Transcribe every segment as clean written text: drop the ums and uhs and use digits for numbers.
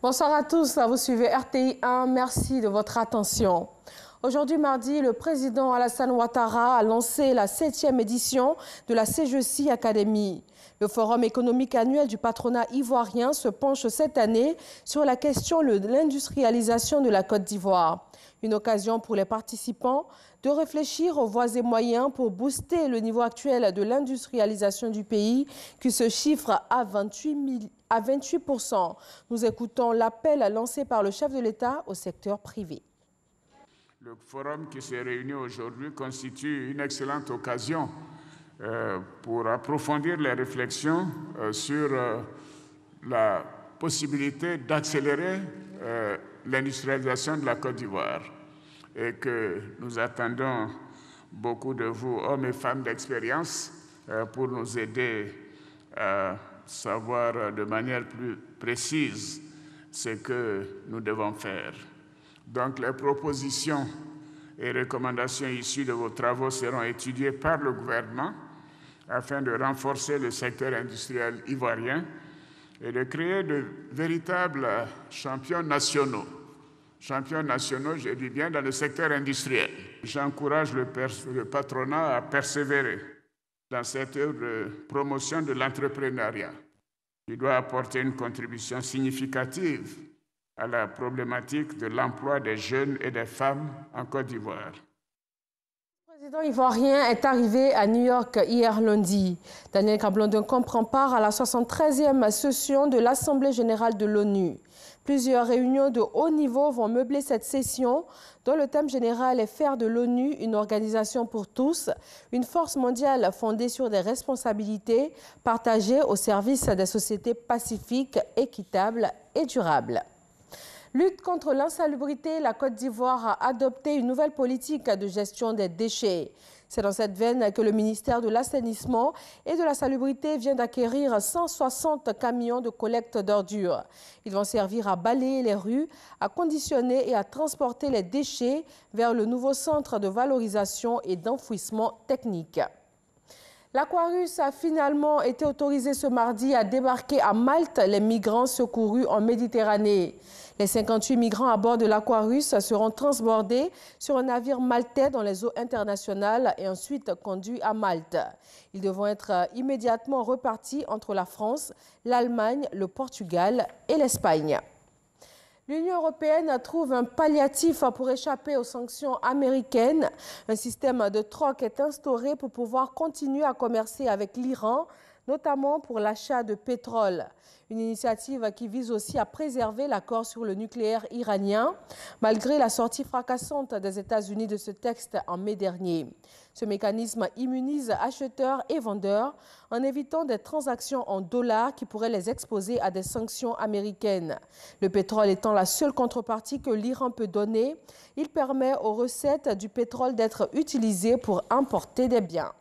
Bonsoir à tous, vous suivez RTI 1, merci de votre attention. Aujourd'hui mardi, le président Alassane Ouattara a lancé la 7e édition de la CGECI Academy. Le forum économique annuel du patronat ivoirien se penche cette année sur la question de l'industrialisation de la Côte d'Ivoire. Une occasion pour les participants de réfléchir aux voies et moyens pour booster le niveau actuel de l'industrialisation du pays qui se chiffre à 28%. Nous écoutons l'appel lancé par le chef de l'État au secteur privé. Le forum qui s'est réuni aujourd'hui constitue une excellente occasion pour approfondir les réflexions sur la possibilité d'accélérer l'industrialisation de la Côte d'Ivoire et que nous attendons beaucoup de vous, hommes et femmes d'expérience, pour nous aider à savoir de manière plus précise ce que nous devons faire. Donc les propositions et recommandations issues de vos travaux seront étudiées par le gouvernement afin de renforcer le secteur industriel ivoirien et de créer de véritables champions nationaux. Champions nationaux, je dis bien, dans le secteur industriel. J'encourage le patronat à persévérer dans cette œuvre de promotion de l'entrepreneuriat. Il doit apporter une contribution significative à la problématique de l'emploi des jeunes et des femmes en Côte d'Ivoire. Le président ivoirien est arrivé à New York hier lundi. Daniel Kablan-Duncan prend part à la 73e session de l'Assemblée générale de l'ONU. Plusieurs réunions de haut niveau vont meubler cette session, dont le thème général est faire de l'ONU une organisation pour tous, une force mondiale fondée sur des responsabilités partagées au service des sociétés pacifiques, équitables et durables. Lutte contre l'insalubrité, la Côte d'Ivoire a adopté une nouvelle politique de gestion des déchets. C'est dans cette veine que le ministère de l'Assainissement et de la Salubrité vient d'acquérir 160 camions de collecte d'ordures. Ils vont servir à balayer les rues, à conditionner et à transporter les déchets vers le nouveau centre de valorisation et d'enfouissement technique. L'Aquarius a finalement été autorisé ce mardi à débarquer à Malte les migrants secourus en Méditerranée. Les 58 migrants à bord de l'Aquarius seront transbordés sur un navire maltais dans les eaux internationales et ensuite conduits à Malte. Ils devront être immédiatement repartis entre la France, l'Allemagne, le Portugal et l'Espagne. L'Union européenne trouve un palliatif pour échapper aux sanctions américaines. Un système de troc est instauré pour pouvoir continuer à commercer avec l'Iran, notamment pour l'achat de pétrole. Une initiative qui vise aussi à préserver l'accord sur le nucléaire iranien, malgré la sortie fracassante des États-Unis de ce texte en mai dernier. Ce mécanisme immunise acheteurs et vendeurs en évitant des transactions en dollars qui pourraient les exposer à des sanctions américaines. Le pétrole étant la seule contrepartie que l'Iran peut donner, il permet aux recettes du pétrole d'être utilisées pour importer des biens.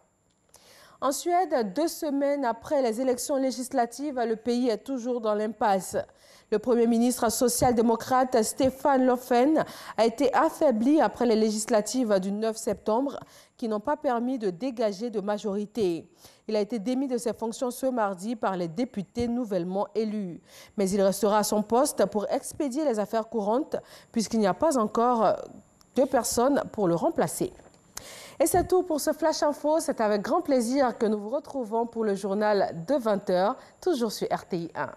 En Suède, 2 semaines après les élections législatives, le pays est toujours dans l'impasse. Le Premier ministre social-démocrate Stefan Löfven a été affaibli après les législatives du 9 septembre qui n'ont pas permis de dégager de majorité. Il a été démis de ses fonctions ce mardi par les députés nouvellement élus. Mais il restera à son poste pour expédier les affaires courantes puisqu'il n'y a pas encore de personne pour le remplacer. Et c'est tout pour ce Flash Info. C'est avec grand plaisir que nous vous retrouvons pour le journal de 20h, toujours sur RTI 1.